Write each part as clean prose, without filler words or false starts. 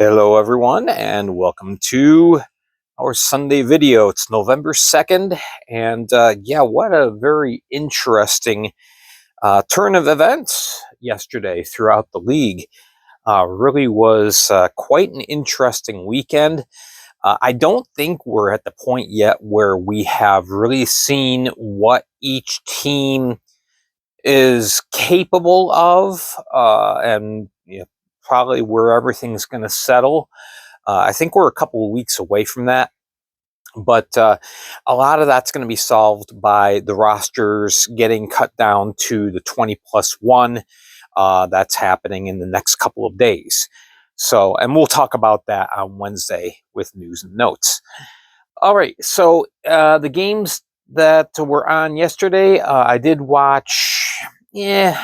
Hello everyone and welcome to our Sunday video. It's November 2nd and yeah, what a very interesting turn of events yesterday throughout the league. Really was quite an interesting weekend. I don't think we're at the point yet where we have really seen what each team is capable of and probably where everything's going to settle. I think we're a couple of weeks away from that, but a lot of that's going to be solved by the rosters getting cut down to the 20+1. That's happening in the next couple of days. So, and we'll talk about that on Wednesday with news and notes. All right, so the games that were on yesterday, I did watch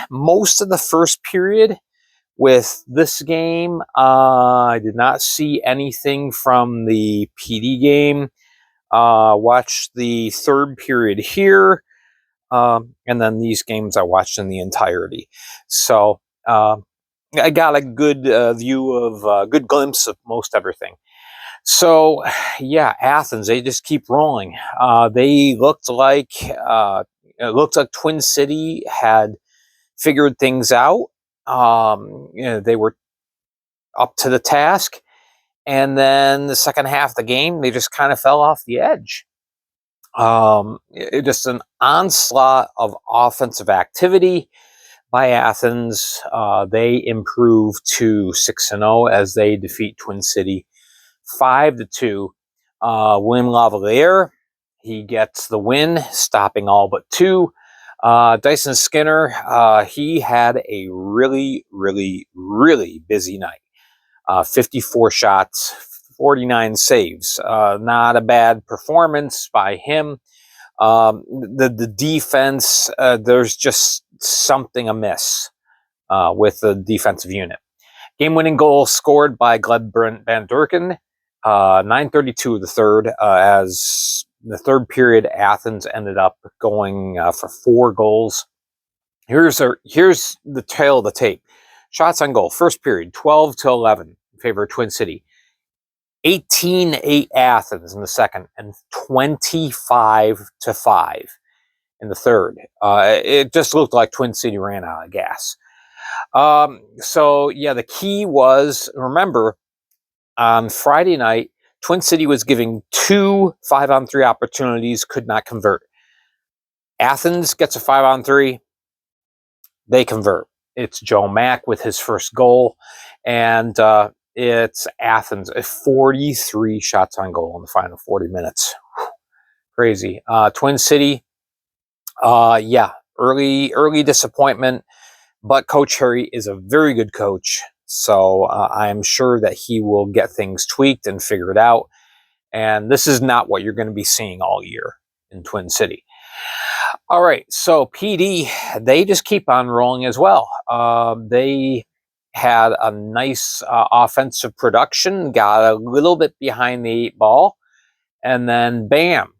most of the first period. With this game, I did not see anything from the PD game. Watched the third period here, and then these games I watched in the entirety. So I got a good view of, good glimpse of most everything. So yeah, Athens, they just keep rolling. They looked like Twin City had figured things out. They were up to the task, and then the second half of the game, they just kind of fell off the edge. Just an onslaught of offensive activity by Athens. They improve to 6-0 as they defeat Twin City 5-2. William Lavalier, he gets the win, stopping all but two. Dyson Skinner, he had a really busy night. 54 shots, 49 saves. Not a bad performance by him. The defense, there's just something amiss with the defensive unit. Game-winning goal scored by Gleb Van Durken, 9:32 of the third, as the third period, Athens ended up going for 4 goals. Here's the tail of the tape. Shots on goal, first period, 12-11 in favor of Twin City. 18-8 Athens in the second, and 25-5 in the third. It just looked like Twin City ran out of gas. So yeah, the key was, remember, on Friday night, Twin City was giving 2 5-on-3 opportunities, could not convert. Athens gets a 5-on-3, they convert. It's Joe Mack with his first goal, and it's Athens, 43 shots on goal in the final 40 minutes. Crazy. Twin City, yeah, early disappointment, but Coach Harry is a very good coach. So I'm sure that he will get things tweaked and figured out. And this is not what you're going to be seeing all year in Twin City. All right, so PD, they just keep on rolling as well. They had a nice offensive production, got a little bit behind the 8 ball, and then bam,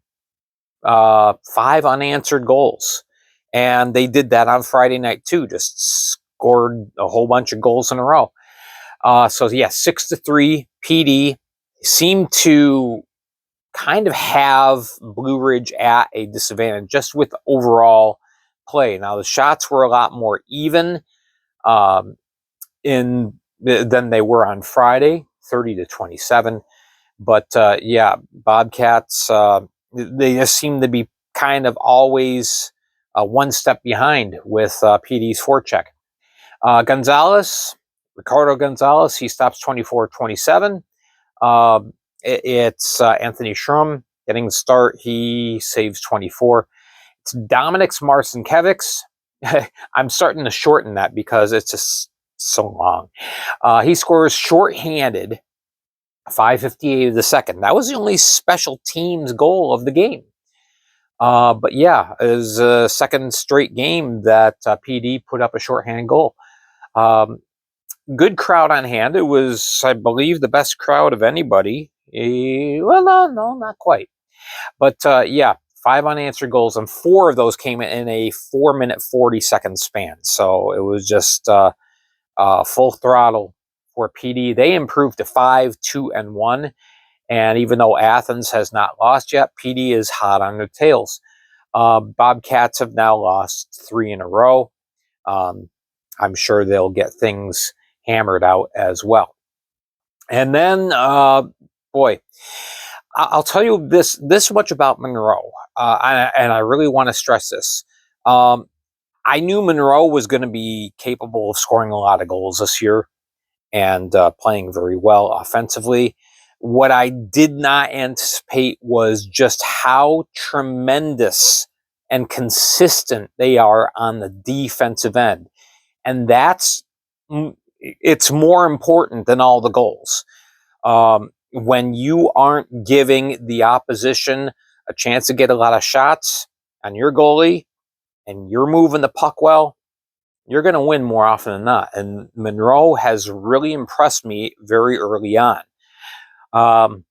5 unanswered goals. And they did that on Friday night too, just scored a whole bunch of goals in a row. So yeah, 6-3 PD seemed to kind of have Blue Ridge at a disadvantage just with overall play. Now the shots were a lot more even than they were on Friday, 30-27. But yeah, Bobcats, they just seem to be kind of always one step behind with PD's forecheck. Ricardo Gonzalez, he stops 24-27. It's Anthony Schrum getting the start. He saves 24. It's Dominik's Marcinkiewicz. I'm starting to shorten that because it's just so long. He scores shorthanded, 5:58 of the second. That was the only special teams goal of the game. But yeah, it was a second straight game that PD put up a shorthand goal. Good crowd on hand. It was, I believe, the best crowd of anybody. Well, no, not quite. But yeah, 5 unanswered goals, and 4 of those came in a 4-minute, 40-second span. So it was just full throttle for PD. They improved to 5-2-1. And even though Athens has not lost yet, PD is hot on their tails. Bobcats have now lost 3 in a row. I'm sure they'll get things hammered out as well. And then, boy, I'll tell you this much about Monroe, and I really want to stress this. I knew Monroe was going to be capable of scoring a lot of goals this year and playing very well offensively. What I did not anticipate was just how tremendous and consistent they are on the defensive end. And it's more important than all the goals. When you aren't giving the opposition a chance to get a lot of shots on your goalie and you're moving the puck well, you're going to win more often than not. And Monroe has really impressed me very early on. 7-2.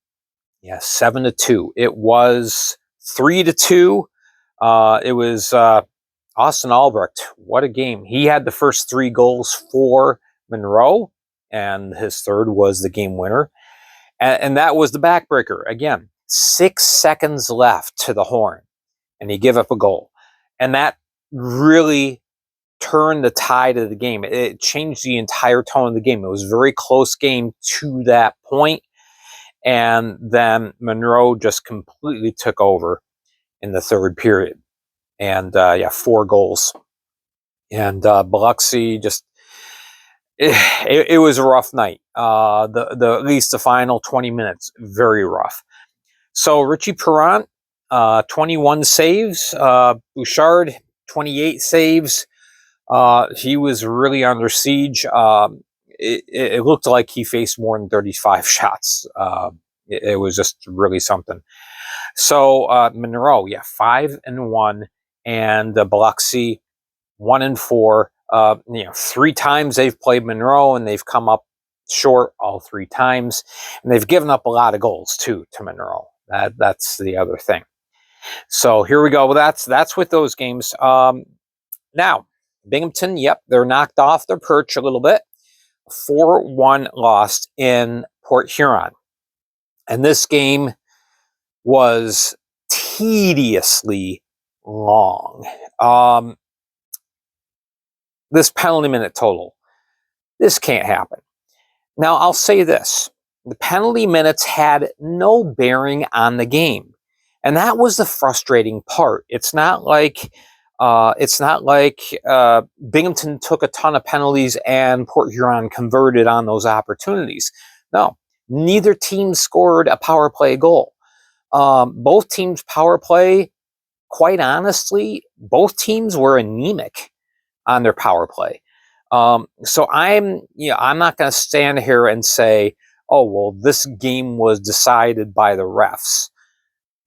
It was 3-2. It was Austin Albrecht. What a game. He had the first 3 goals for Monroe, and his third was the game winner. And that was the backbreaker. Again, 6 seconds left to the horn, and he gave up a goal. And that really turned the tide of the game. It changed the entire tone of the game. It was a very close game to that point. And then Monroe just completely took over in the third period. And 4 goals. And Biloxi just, it was a rough night. At least the final 20 minutes, very rough. So Richie Perrant, 21 saves. Bouchard, 28 saves. He was really under siege. It looked like he faced more than 35 shots. It was just really something. So Monroe, 5-1, and Biloxi 1-4. 3 times they've played Monroe, and they've come up short all 3 times, and they've given up a lot of goals too to Monroe. That's the other thing. So here we go. Well, that's with those games. Now Binghamton, they're knocked off their perch a little bit. 4-1 lost in Port Huron. And this game was tediously long. This penalty minute total, this can't happen. Now, I'll say this. The penalty minutes had no bearing on the game. And that was the frustrating part. It's not like Binghamton took a ton of penalties and Port Huron converted on those opportunities. No, neither team scored a power play goal. Both teams' power play, quite honestly, both teams were anemic on their power play. So I'm not going to stand here and say, oh, well, this game was decided by the refs.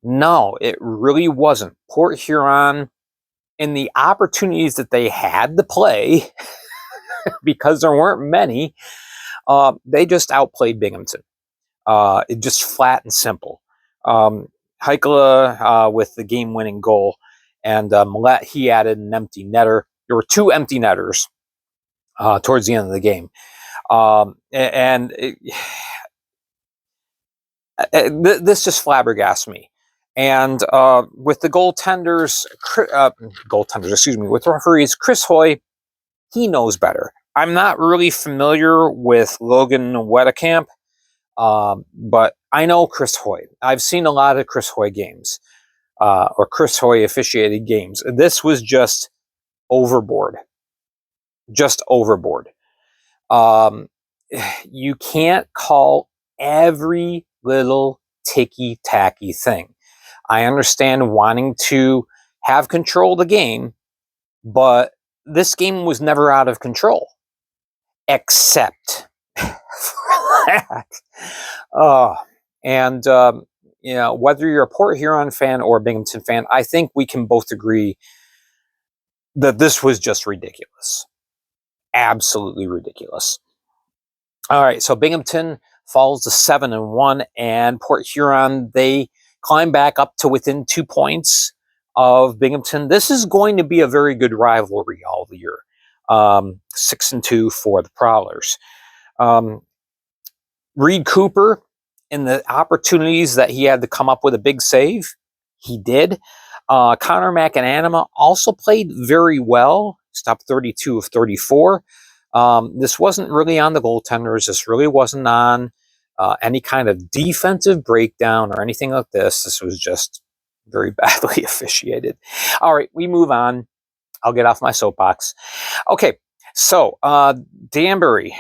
No, it really wasn't. Port Huron, in the opportunities that they had to play, because there weren't many, they just outplayed Binghamton. It just flat and simple. Heikkila with the game-winning goal, and Millette, he added an empty netter. There were 2 empty netters towards the end of the game. This just flabbergasts me. And with the goaltenders, with referees, Chris Hoy, he knows better. I'm not really familiar with Logan Wedekamp, but I know Chris Hoy. I've seen a lot of Chris Hoy games, or Chris Hoy officiated games. This was just overboard. Just overboard. You can't call every little ticky-tacky thing. I understand wanting to have control of the game, but this game was never out of control, except for that. Whether you're a Port Huron fan or a Binghamton fan, I think we can both agree that this was just ridiculous. Absolutely ridiculous. All right, so Binghamton falls to 7-1, and Port Huron, they climb back up to within 2 points of Binghamton. This is going to be a very good rivalry all year. 6-2 for the Prowlers. Reed Cooper, in the opportunities that he had to come up with a big save, he did. Connor McAnanima also played very well, stopped 32 of 34. This wasn't really on the goaltenders. This really wasn't on any kind of defensive breakdown or anything like this. This was just very badly officiated. All right, we move on. I'll get off my soapbox. Okay, so Danbury,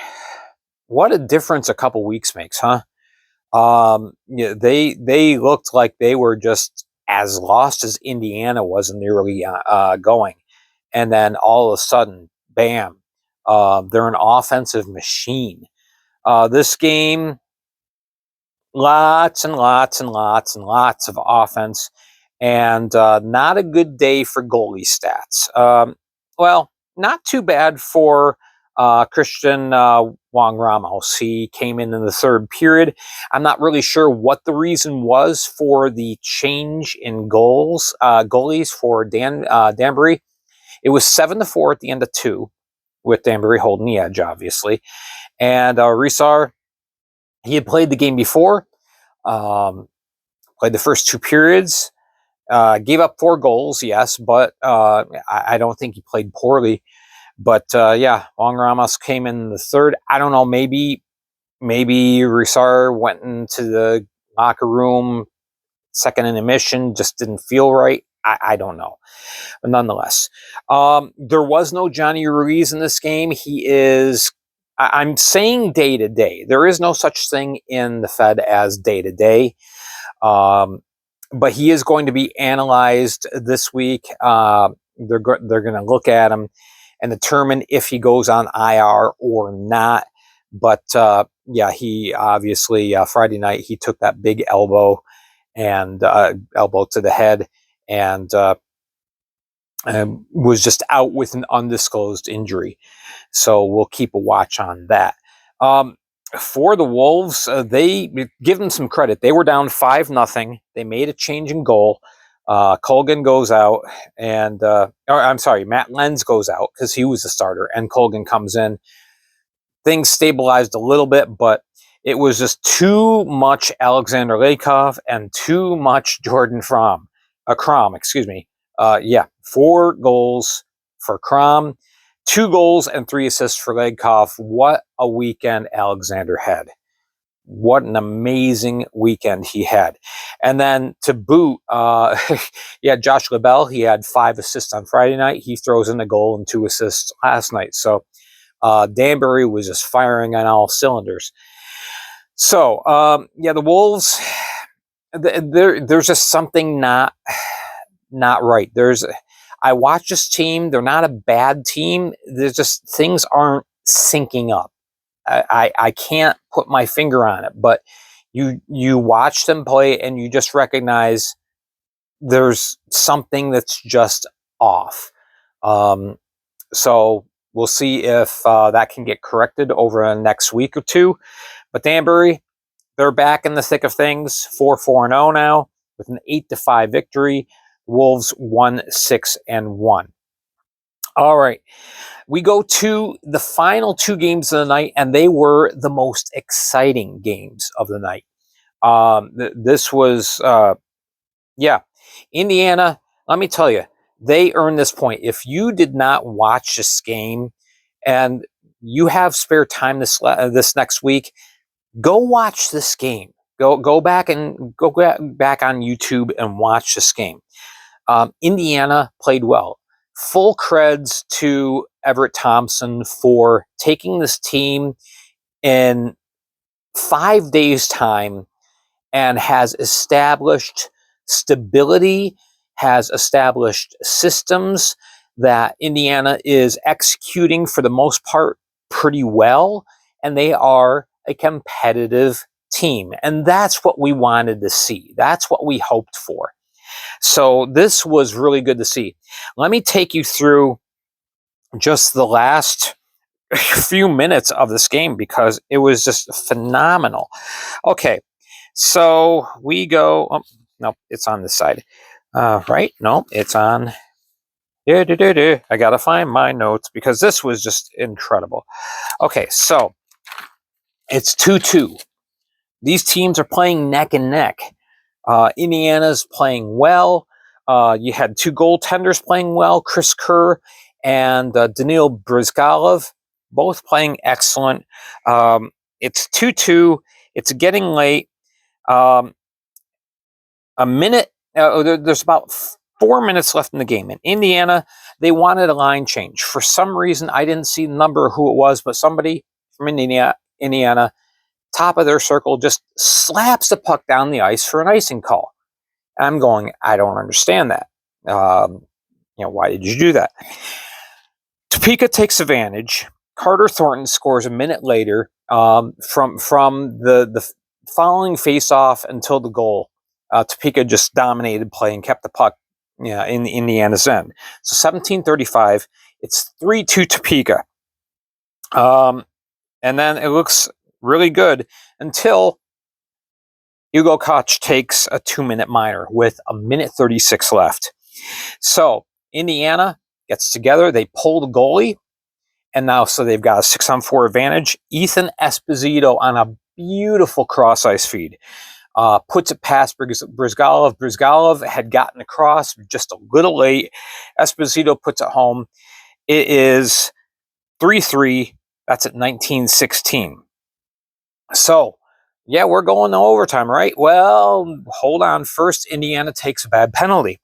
what a difference a couple weeks makes, huh? Yeah, they looked like they were just as lost as Indiana was in the early going, and then all of a sudden, bam, they're an offensive machine. This game, lots and lots and lots and lots of offense, and not a good day for goalie stats. Well, not too bad for Christian Wong Ramos. He came in the third period. I'm not really sure what the reason was for the change in goalies for Danbury. It was 7-4 at the end of 2, with Danbury holding the edge, obviously. And Risar, he had played the game before, played the first 2 periods, gave up 4 goals, yes, but I don't think he played poorly. But yeah, Wong Ramos came in the third. I don't know, maybe Risar went into the locker room second intermission, just didn't feel right. I don't know. But nonetheless, there was no Johnny Ruiz in this game. He is, I'm saying day to day. There is no such thing in the Fed as day to day. But he is going to be analyzed this week. They're going to look at him and determine if he goes on IR or not. But yeah, he obviously Friday night he took that big elbow to the head, and was just out with an undisclosed injury. So we'll keep a watch on that. For the Wolves, they give them some credit. They were down 5-0. They made a change in goal. Colgan goes out, and I'm sorry, Matt Lenz goes out because he was the starter, and Colgan comes in. Things stabilized a little bit, but it was just too much Alexander Lakov and too much Jordan Crom. Excuse me. Yeah, 4 goals for Crom, 2 goals and 3 assists for Lakov. What a weekend Alexander had. What an amazing weekend he had. And then to boot, yeah, Josh LaBelle, he had 5 assists on Friday night. He throws in a goal and 2 assists last night. So Danbury was just firing on all cylinders. So, yeah, the Wolves, there's just something not right. I watch this team. They're not a bad team. There's just things aren't syncing up. I can't put my finger on it, but you watch them play and you just recognize there's something that's just off. So we'll see if that can get corrected over the next week or two. But Danbury, they're back in the thick of things, 4-4-0 now with an 8-5 victory. Wolves 1-6-1. All right. We go to the final 2 games of the night, and they were the most exciting games of the night. This was, yeah, Indiana, let me tell you, they earned this point. If you did not watch this game and you have spare time this next week, go watch this game. Go back on YouTube and watch this game. Indiana played well. Full creds to Everett Thompson for taking this team in 5 days' time and has established stability, has established systems that Indiana is executing for the most part pretty well, and they are a competitive team. And that's what we wanted to see. That's what we hoped for. So this was really good to see. Let me take you through just the last few minutes of this game because it was just phenomenal. Okay, so we go. Oh, no, it's on this side. Right? No, it's on. I gotta find my notes because this was just incredible. Okay, so it's 2-2. these teams are playing neck and neck. Indiana's playing well. You had two goaltenders playing well, Chris Kerr and Daniil Brizgalov, both playing excellent. It's 2-2. It's getting late. A minute. There's about 4 minutes left in the game. In Indiana, they wanted a line change. For some reason, I didn't see the number of who it was, but somebody from Indiana, top of their circle, just slaps the puck down the ice for an icing call. I'm going, I don't understand that. Why did you do that? Topeka takes advantage. Carter Thornton scores a minute later from the following face-off until the goal. Topeka just dominated play and kept the puck in Indiana's end. So 17:35, it's 3-2 Topeka. And then it looks really good until Hugo Koch takes a 2-minute minor with a minute 36 left. So Indiana gets together, they pull the goalie, and now so they've got a 6-on-4 advantage. Ethan Esposito on a beautiful cross-ice feed. Puts it past Brizgalov. Brizgalov had gotten across just a little late. Esposito puts it home. It is 3-3. That's at 19:16. So, yeah, we're going to overtime, right? Well, hold on. First, Indiana takes a bad penalty.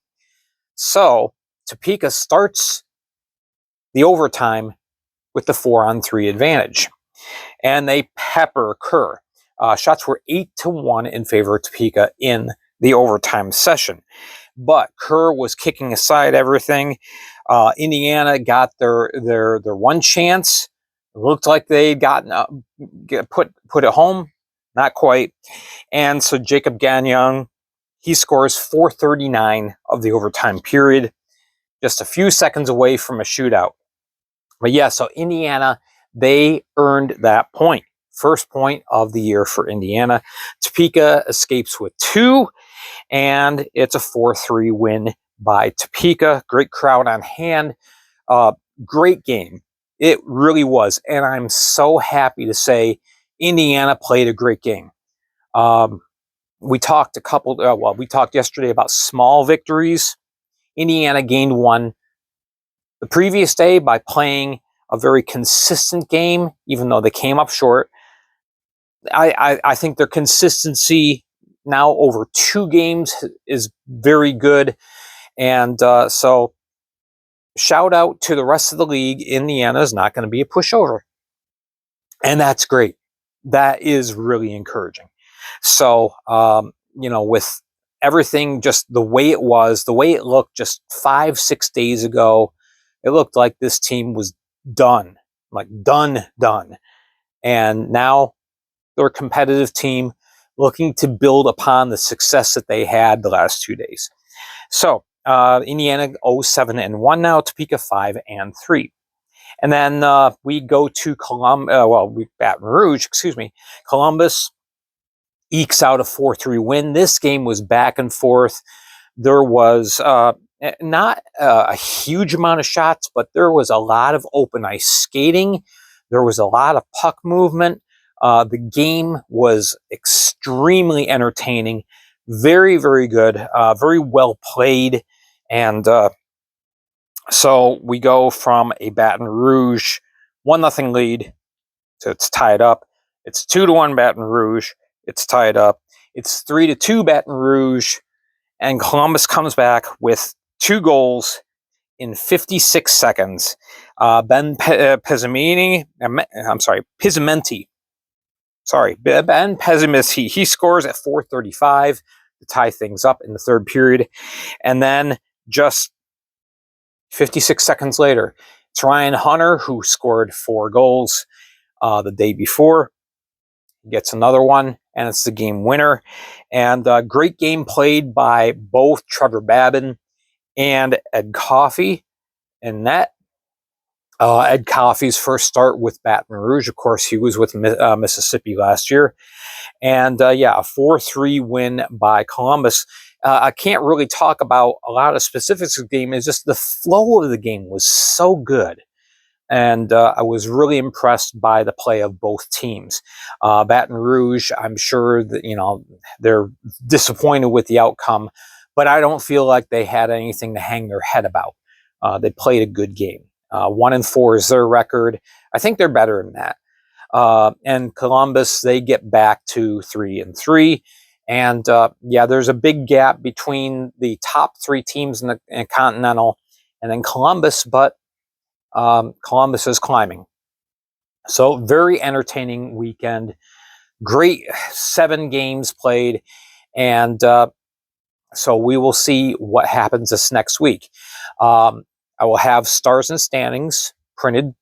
So, Topeka starts the overtime with the 4-on-3 advantage. And they pepper Kerr. Shots were 8-1 in favor of Topeka in the overtime session. But Kerr was kicking aside everything. Indiana got their one chance. It looked like they'd gotten put it home. Not quite. And so Jacob Gagnon, he scores 4:39 of the overtime period. Just a few seconds away from a shootout. But yeah, so Indiana, they earned that point. First point of the year for Indiana. Topeka escapes with 2, and it's a 4-3 win by Topeka. Great crowd on hand. Great game. It really was. And I'm so happy to say Indiana played a great game. We talked yesterday about small victories. Indiana gained one the previous day by playing a very consistent game, even though they came up short. I think their consistency now over 2 games is very good. And so shout out to the rest of the league. Indiana is not going to be a pushover. And that's great. That is really encouraging. So, with everything just the way it was, the way it looked just 5-6 days ago, it looked like this team was done. Like done. And now they're a competitive team looking to build upon the success that they had the last 2 days. So, Indiana 0-7-1 now, Topeka 5-3. And then we go to Baton Rouge, Columbus ekes out a 4-3 win. This game was back and forth. There was not a huge amount of shots, but there was a lot of open ice skating. There was a lot of puck movement. The game was extremely entertaining, very, very good, very well played. And so we go from a Baton Rouge 1-0 lead to it's tied up. It's 2-1 Baton Rouge. It's tied up. It's 3-2 Baton Rouge. And Columbus comes back with 2 goals in 56 seconds. Ben Pizzamenti. Ben Pizzamenti. He scores at 4:35 to tie things up in the third period. And then just 56 seconds later, it's Ryan Hunter, who scored 4 goals the day before. He gets another one, and it's the game winner. And great game played by both Trevor Babin and Ed Coffey in net. Ed Coffey's first start with Baton Rouge. Of course, he was with Mississippi last year. And a 4-3 win by Columbus. I can't really talk about a lot of specifics of the game. It's just the flow of the game was so good. And I was really impressed by the play of both teams. Baton Rouge, I'm sure that, you know, they're disappointed with the outcome, but I don't feel like they had anything to hang their head about. They played a good game. 1-4 is their record. I think they're better than that. And Columbus, they get back to 3-3. And yeah, there's a big gap between the top 3 teams in the Continental and then Columbus, but Columbus is climbing. So very entertaining weekend. Great 7 games played. And so we will see what happens this next week. I will have stars and standings printed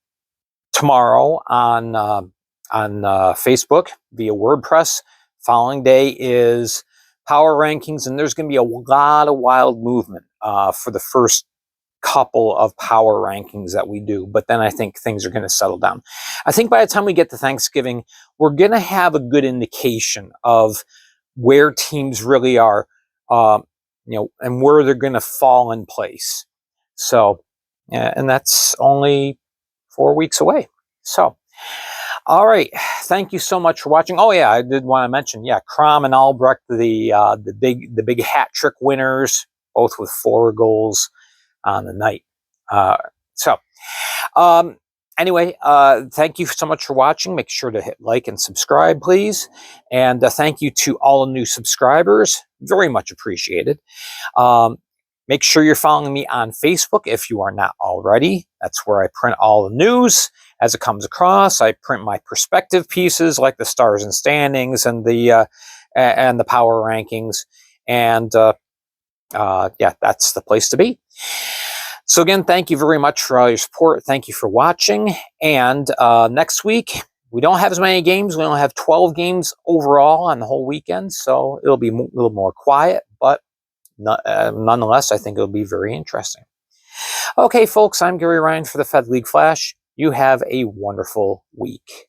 tomorrow on Facebook via WordPress. Following day is power rankings, and there's going to be a lot of wild movement for the first couple of power rankings that we do, but then I think things are going to settle down. I think by the time we get to Thanksgiving, we're going to have a good indication of where teams really are, you know, and where they're going to fall in place. So, and that's only 4 weeks away. So, all right, thank you so much for watching. Oh yeah, I did want to mention, yeah, Crom and Albrecht, the big hat trick winners, both with 4 goals on the night. Anyway, thank you so much for watching. Make sure to hit like and subscribe, please. And thank you to all the new subscribers. Very much appreciated. Make sure you're following me on Facebook if you are not already. That's where I print all the news as it comes across. I print my perspective pieces like the stars and standings and the power rankings. And yeah, that's the place to be. So again, thank you very much for all your support. Thank you for watching. And next week, we don't have as many games. We only have 12 games overall on the whole weekend. So it'll be a little more quiet, but nonetheless, I think it'll be very interesting. Okay, folks, I'm Gary Ryan for the Fed League Flash. You have a wonderful week.